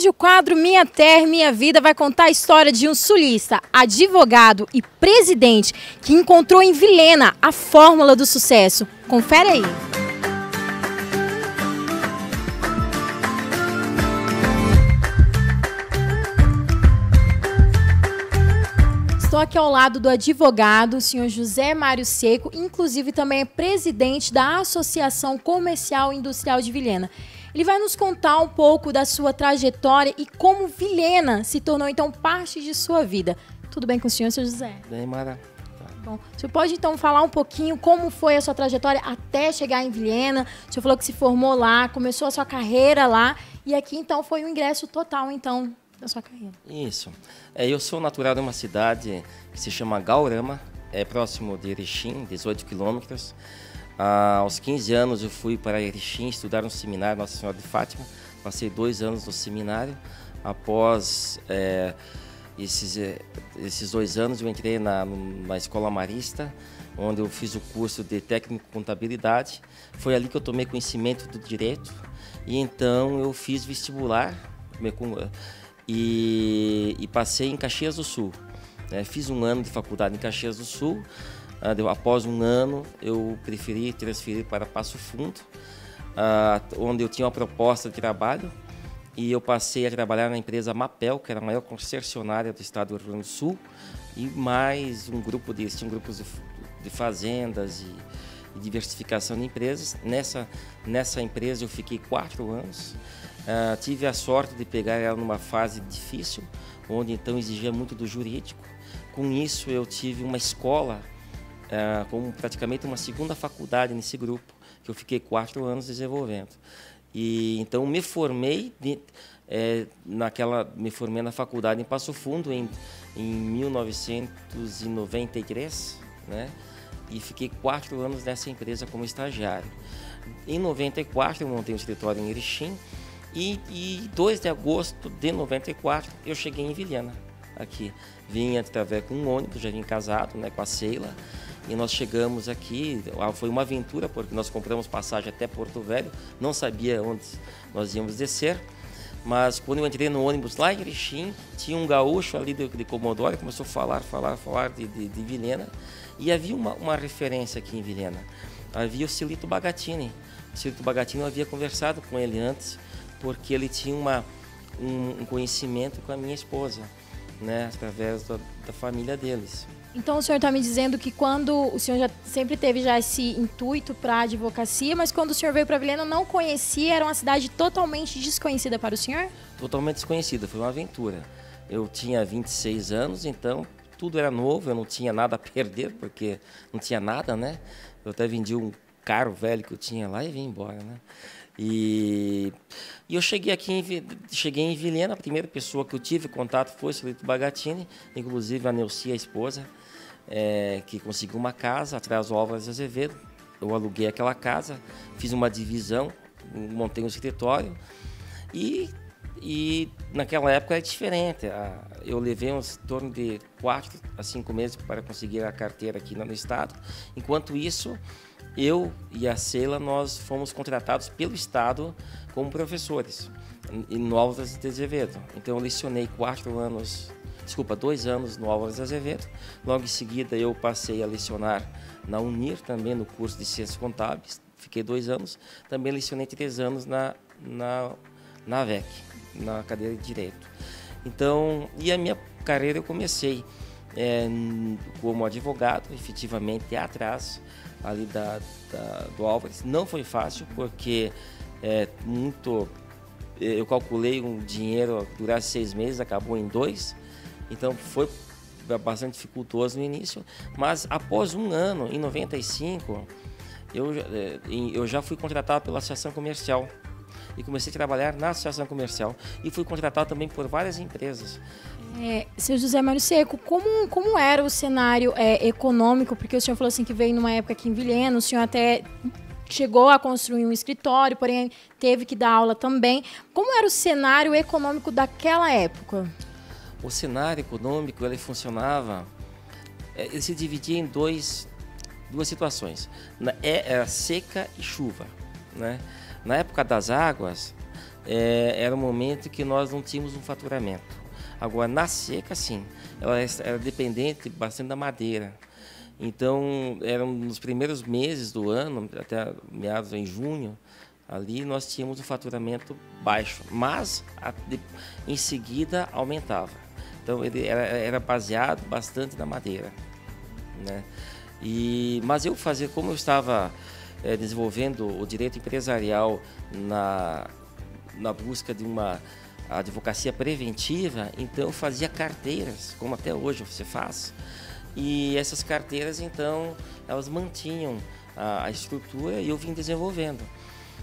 Hoje o quadro Minha Terra, Minha Vida vai contar a história de um sulista, advogado e presidente que encontrou em Vilhena a fórmula do sucesso. Confere aí. Estou aqui ao lado do advogado, o senhor José Mário Seco, inclusive também é presidente da Associação Comercial e Industrial de Vilhena. Ele vai nos contar um pouco da sua trajetória e como Vilhena se tornou, então, parte de sua vida. Tudo bem com o senhor, seu José? Bem, Mara. Tá. Bom, o senhor pode, então, falar um pouquinho como foi a sua trajetória até chegar em Vilhena? O senhor falou que se formou lá, começou a sua carreira lá e aqui, então, foi o ingresso total, então, da sua carreira. Isso. Eu sou natural de uma cidade que se chama Gaurama, é próximo de Erechim, 18 quilômetros. Aos 15 anos eu fui para Erechim estudar no seminário Nossa Senhora de Fátima. Passei 2 anos no seminário. Após esses 2 anos eu entrei na Escola Marista, onde eu fiz o curso de técnico em contabilidade. Foi ali que eu tomei conhecimento do direito e então eu fiz vestibular e passei em Caxias do Sul. Fiz 1 ano de faculdade em Caxias do Sul. Após 1 ano, eu preferi transferir para Passo Fundo, onde eu tinha uma proposta de trabalho e eu passei a trabalhar na empresa Mapel, que era a maior concessionária do estado do Rio Grande do Sul, e mais um grupo tinham grupos de fazendas e diversificação de empresas. Nessa empresa eu fiquei 4 anos. Tive a sorte de pegar ela numa fase difícil, onde então exigia muito do jurídico. Com isso eu tive uma escola, como praticamente uma segunda faculdade nesse grupo, que eu fiquei 4 anos desenvolvendo. E então me formei na faculdade em Passo Fundo em 1993, né? E fiquei 4 anos nessa empresa como estagiário. Em 94 eu montei um escritório em Erechim e 2 de agosto de 94 eu cheguei em Vilhena. Aqui vim através com um ônibus, já vim casado, né, com a Sheila. E nós chegamos aqui, foi uma aventura, porque nós compramos passagem até Porto Velho, não sabia onde nós íamos descer, mas quando eu entrei no ônibus lá em Erechim, tinha um gaúcho ali de Comodoro, começou a falar de Vilhena, e havia uma referência aqui em Vilhena, havia o Celito Bagatini. O Celito Bagatini, eu havia conversado com ele antes, porque ele tinha um conhecimento com a minha esposa, né, através da família deles. Então o senhor está me dizendo que quando o senhor já sempre teve já esse intuito para a advocacia, mas quando o senhor veio para Vilhena não conhecia, era uma cidade totalmente desconhecida para o senhor? Totalmente desconhecida, foi uma aventura. Eu tinha 26 anos, então tudo era novo, eu não tinha nada a perder, porque não tinha nada, né? Eu até vendi um carro velho que eu tinha lá e vim embora, né? E eu cheguei em Vilhena, a primeira pessoa que eu tive contato foi o Celito Bagatini, inclusive a Neuci, a esposa, que conseguiu uma casa atrás do Álvares de Azevedo. Eu aluguei aquela casa, fiz uma divisão, montei um escritório e naquela época era diferente. Eu levei em torno de 4 a 5 meses para conseguir a carteira aqui no estado. Enquanto isso, eu e a Sheila, nós fomos contratados pelo Estado como professores no Álvares de Azevedo. Então eu lecionei 2 anos no Álvares de Azevedo. Logo em seguida eu passei a lecionar na Unir, também no curso de Ciências Contábeis. Fiquei 2 anos. Também lecionei 3 anos na VEC, na cadeira de Direito. Então, e a minha carreira eu comecei como advogado, efetivamente atrás ali do Álvares. Não foi fácil, porque eu calculei um dinheiro que durasse 6 meses, acabou em 2, então foi bastante dificultoso no início, mas após 1 ano, em 95, eu já fui contratado pela Associação Comercial e comecei a trabalhar na Associação Comercial e fui contratado também por várias empresas. Seu José Mário Seco, como era o cenário econômico? Porque o senhor falou assim que veio numa época aqui em Vilhena, o senhor até chegou a construir um escritório, porém teve que dar aula também. Como era o cenário econômico daquela época? O cenário econômico, ele funcionava, ele se dividia em duas situações. Era seca e chuva, né? Na época das águas, era um momento que nós não tínhamos um faturamento. Agora, na seca, sim, ela era dependente bastante da madeira. Então, eram nos primeiros meses do ano, até meados em junho, ali nós tínhamos um faturamento baixo, mas em seguida aumentava. Então, ele era baseado bastante na madeira, né? Mas como eu estava desenvolvendo o direito empresarial na busca de uma advocacia preventiva, então eu fazia carteiras, como até hoje você faz, e essas carteiras, então, elas mantinham a estrutura e eu vim desenvolvendo.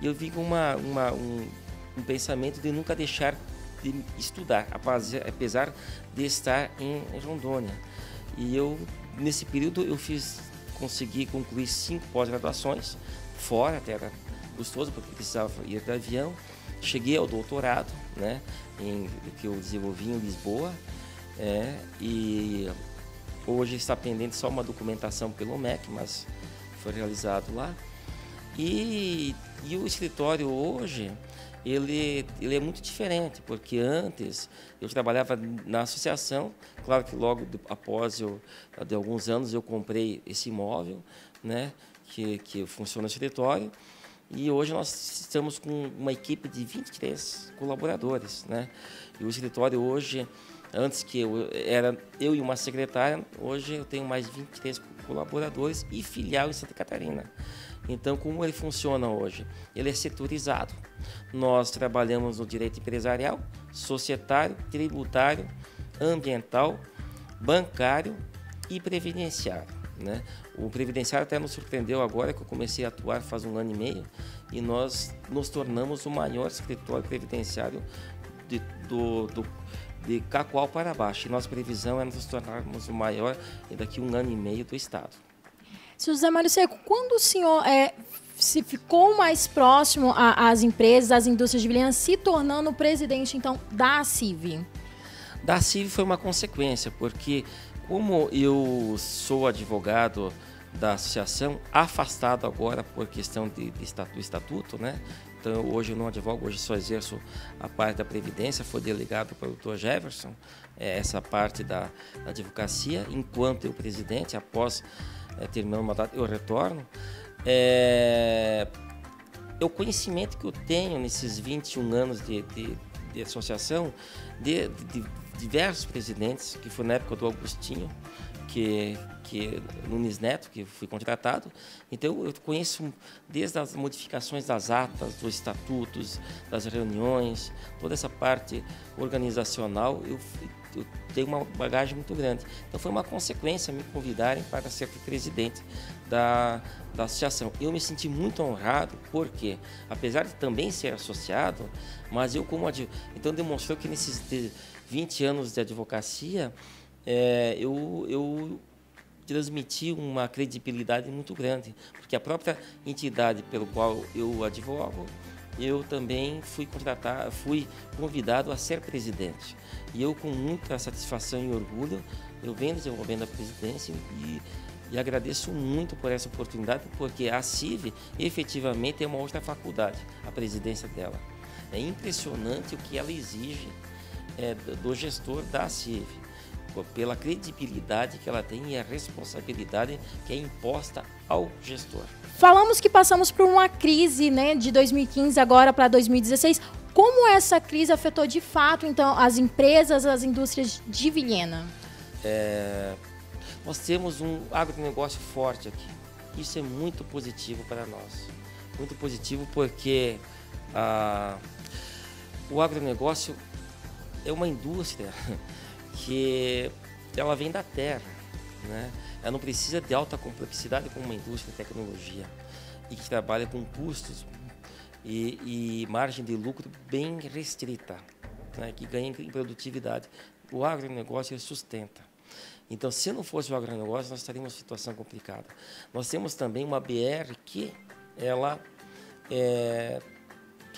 E eu vim com um pensamento de nunca deixar de estudar, apesar de estar em Rondônia. E nesse período, consegui concluir 5 pós-graduações, fora, até era gostoso, porque precisava ir de avião. Cheguei ao doutorado, né, que eu desenvolvi em Lisboa, e hoje está pendente só uma documentação pelo MEC, mas foi realizado lá. E o escritório hoje, ele é muito diferente, porque antes eu trabalhava na associação, claro que logo após de alguns anos eu comprei esse imóvel, né, que funciona no escritório, e hoje nós estamos com uma equipe de 23 colaboradores, né? E o escritório hoje, antes que era eu e uma secretária, hoje eu tenho mais 23 colaboradores e filial em Santa Catarina. Então, como ele funciona hoje? Ele é setorizado. Nós trabalhamos no direito empresarial, societário, tributário, ambiental, bancário e previdenciário, né? O previdenciário até nos surpreendeu agora, que eu comecei a atuar faz 1 ano e meio, e nós nos tornamos o maior escritório previdenciário de Cacoal para baixo. E nossa previsão é nos tornarmos o maior daqui a 1 ano e meio do estado. Seu José Mário Seco, quando o senhor se ficou mais próximo às empresas, às indústrias de Vilhena, se tornando presidente, então, da ACIV? Da ACIV foi uma consequência, porque como eu sou advogado da associação, afastado agora por questão do estatuto, né? Então, hoje eu não advogo, hoje só exerço a parte da Previdência, foi delegado para o Dr. Jefferson, essa parte da advocacia, enquanto eu presidente, após terminar o mandato, eu retorno. O conhecimento que eu tenho nesses 21 anos de associação, de diversos presidentes, que foi na época do Augustinho, que Nunes Neto, que fui contratado. Então, eu conheço desde as modificações das atas, dos estatutos, das reuniões, toda essa parte organizacional, eu tenho uma bagagem muito grande. Então, foi uma consequência me convidarem para ser presidente da associação. Eu me senti muito honrado, porque, apesar de também ser associado, mas eu como então demonstrou que nesses 20 anos de advocacia, eu transmiti uma credibilidade muito grande, porque a própria entidade pelo qual eu advogo, eu também fui convidado a ser presidente. E eu, com muita satisfação e orgulho, eu venho desenvolvendo a presidência e agradeço muito por essa oportunidade, porque a CIV efetivamente é uma outra faculdade, a presidência dela. É impressionante o que ela exige do gestor da CIV, pela credibilidade que ela tem e a responsabilidade que é imposta ao gestor. Falamos que passamos por uma crise, né, de 2015 agora para 2016. Como essa crise afetou de fato, então, as empresas, as indústrias de Vilhena? Nós temos um agronegócio forte aqui. Isso é muito positivo para nós. Muito positivo porque o agronegócio é uma indústria que ela vem da terra, né? Ela não precisa de alta complexidade como uma indústria de tecnologia e que trabalha com custos e margem de lucro bem restrita, né? Que ganha em produtividade. O agronegócio sustenta. Então, se não fosse o agronegócio, nós estaríamos em uma situação complicada. Nós temos também uma BR que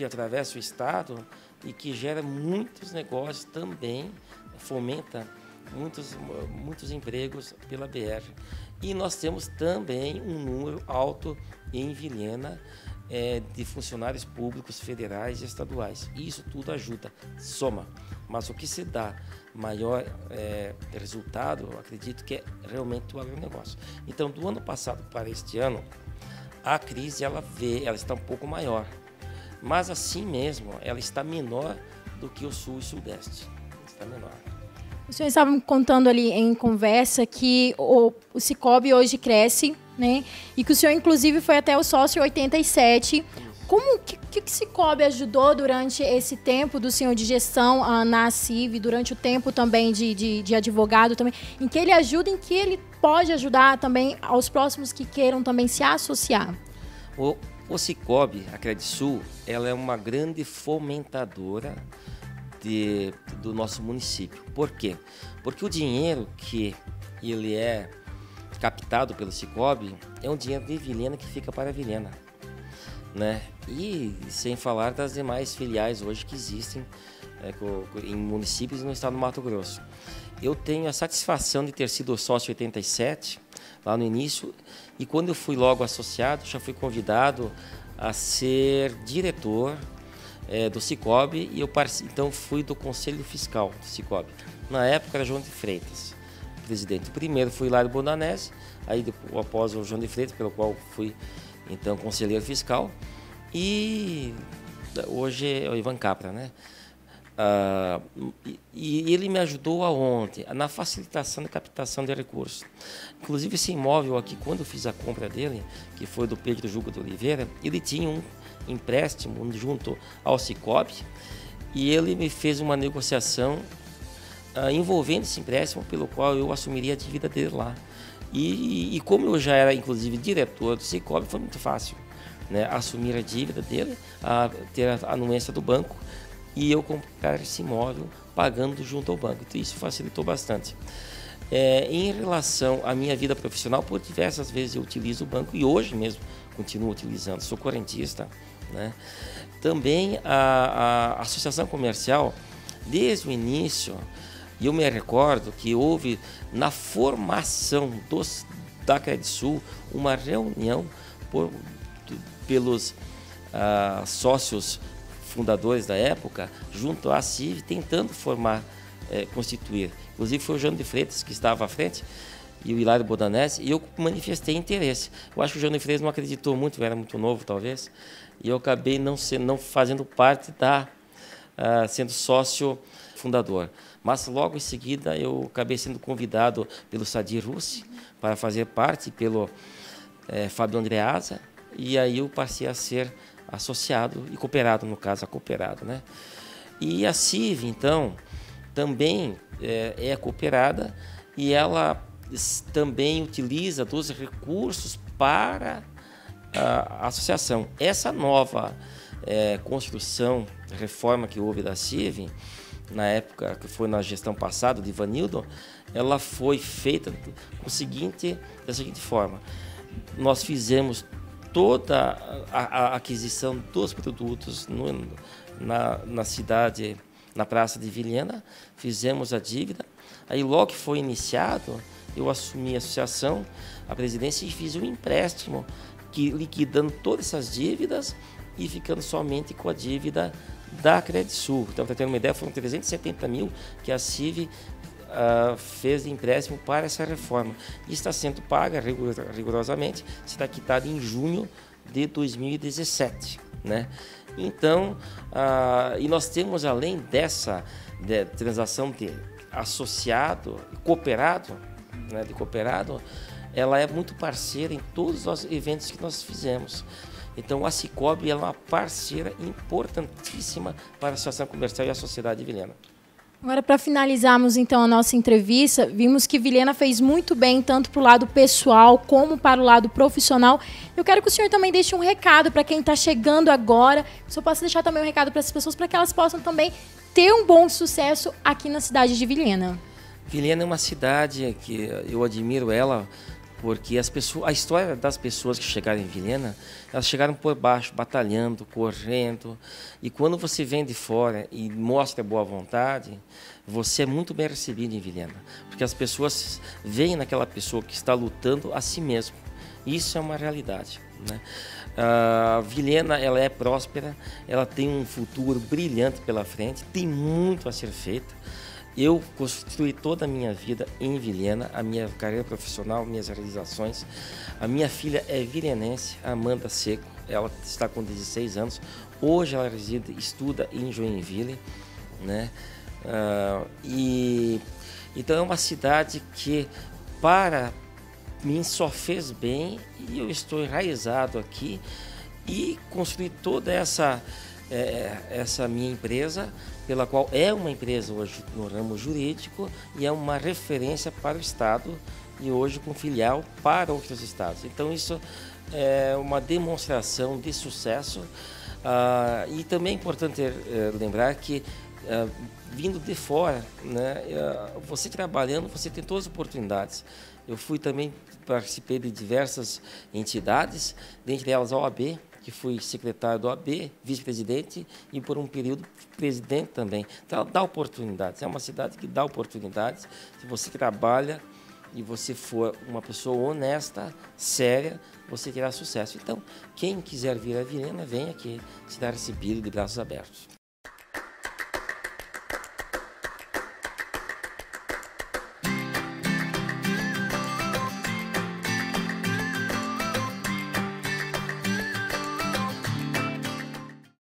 atravessa o estado e que gera muitos negócios também, fomenta muitos empregos pela BR. E nós temos também um número alto em Vilhena de funcionários públicos federais e estaduais. E isso tudo ajuda, soma. Mas o que se dá maior resultado, eu acredito que é realmente o agronegócio. Então, do ano passado para este ano, a crise ela está um pouco maior. Mas assim mesmo, ela está menor do que o Sul e Sudeste. Está menor. O senhor estava me contando ali em conversa que o Cicobi hoje cresce, né? E que o senhor, inclusive, foi até o sócio 87. Como que o Cicobi ajudou durante esse tempo do senhor de gestão na CIV, durante o tempo também de advogado também, em que ele ajuda, em que ele pode ajudar também aos próximos que queiram também se associar? O Cicobi, a Credisul, ela é uma grande fomentadora do nosso município. Por quê? Porque o dinheiro que ele é captado pelo Cicobi é um dinheiro de Vilhena que fica para Vilhena, né? E sem falar das demais filiais hoje que existem em municípios no estado do Mato Grosso. Eu tenho a satisfação de ter sido sócio 87 lá no início, e quando eu fui logo associado, já fui convidado a ser diretor do Cicobi, e eu então fui do Conselho Fiscal do Cicobi. Na época era João de Freitas, presidente. O primeiro foi Hilário Bodanese, aí após o João de Freitas, pelo qual fui então conselheiro fiscal, e hoje é o Ivan Capra, né? E ele me ajudou aonde? Na facilitação da captação de recursos. Inclusive esse imóvel aqui, quando eu fiz a compra dele, que foi do Pedro Juca de Oliveira, ele tinha um empréstimo junto ao Cicobi, e ele me fez uma negociação envolvendo esse empréstimo, pelo qual eu assumiria a dívida dele lá. E como eu já era, inclusive, diretor do Cicobi, foi muito fácil, né, assumir a dívida dele, ter a anuência do banco, e eu comprar esse imóvel pagando junto ao banco. Então isso facilitou bastante. Em relação à minha vida profissional, por diversas vezes eu utilizo o banco, e hoje mesmo continuo utilizando, sou correntista, né? Também a associação comercial, desde o início, e eu me recordo que houve na formação da Credisul uma reunião pelos sócios fundadores da época, junto à CIV, tentando constituir. Inclusive foi o João de Freitas que estava à frente, e o Hilário Bodanese, e eu manifestei interesse. Eu acho que o João de Freitas não acreditou muito, eu era muito novo talvez, e eu acabei não fazendo parte sendo sócio fundador. Mas logo em seguida eu acabei sendo convidado pelo Sadir Russi para fazer parte, pelo Fábio Andreasa, e aí eu passei a ser associado e cooperado, no caso, cooperado, né? E a CIV, então, também é cooperada, e ela também utiliza dos recursos para a associação. Essa nova construção, reforma que houve da CIV, na época que foi na gestão passada de Ivanildo, ela foi feita da seguinte forma: nós fizemos toda a aquisição dos produtos na cidade, na Praça de Vilhena, fizemos a dívida. Aí logo que foi iniciado, eu assumi a associação, a presidência, e fiz um empréstimo, liquidando todas essas dívidas e ficando somente com a dívida da Credisul. Então, para ter uma ideia, foram 370 mil que a CIV fez de empréstimo para essa reforma, e está sendo paga rigorosamente, será quitada em junho de 2017, né? Então, e nós temos, além dessa transação de associado, cooperado, né, ela é muito parceira em todos os eventos que nós fizemos. Então, a Cicobi é uma parceira importantíssima para a Associação Comercial e a Sociedade de Vilhena. Agora, para finalizarmos então a nossa entrevista, vimos que Vilhena fez muito bem, tanto para o lado pessoal como para o lado profissional. Eu quero que o senhor também deixe um recado para quem está chegando agora. O senhor possa deixar também um recado para essas pessoas, para que elas possam também ter um bom sucesso aqui na cidade de Vilhena. Vilhena é uma cidade que eu admiro ela, porque a história das pessoas que chegaram em Vilhena, elas chegaram por baixo, batalhando, correndo, e quando você vem de fora e mostra boa vontade, você é muito bem recebido em Vilhena, porque as pessoas veem naquela pessoa que está lutando a si mesmo. Isso é uma realidade, né? A Vilhena, ela é próspera, ela tem um futuro brilhante pela frente, tem muito a ser feito. Eu construí toda a minha vida em Vilhena, a minha carreira profissional, minhas realizações. A minha filha é vilhenense, Amanda Seco, ela está com 16 anos. Hoje ela reside, estuda em Joinville, né? Então é uma cidade que, para mim, só fez bem, e eu estou enraizado aqui e construí toda essa minha empresa, pela qual é uma empresa hoje no ramo jurídico e é uma referência para o Estado e hoje com filial para outros estados. Então isso é uma demonstração de sucesso. E também é importante lembrar que vindo de fora, né, você trabalhando, você tem todas as oportunidades. Eu participei de diversas entidades, dentre elas a OAB, que fui secretário da OAB, vice-presidente e por um período presidente também. Então, dá oportunidades, é uma cidade que dá oportunidades. Se você trabalha e você for uma pessoa honesta, séria, você terá sucesso. Então, quem quiser vir a Vilhena, venha aqui, será recebido de braços abertos.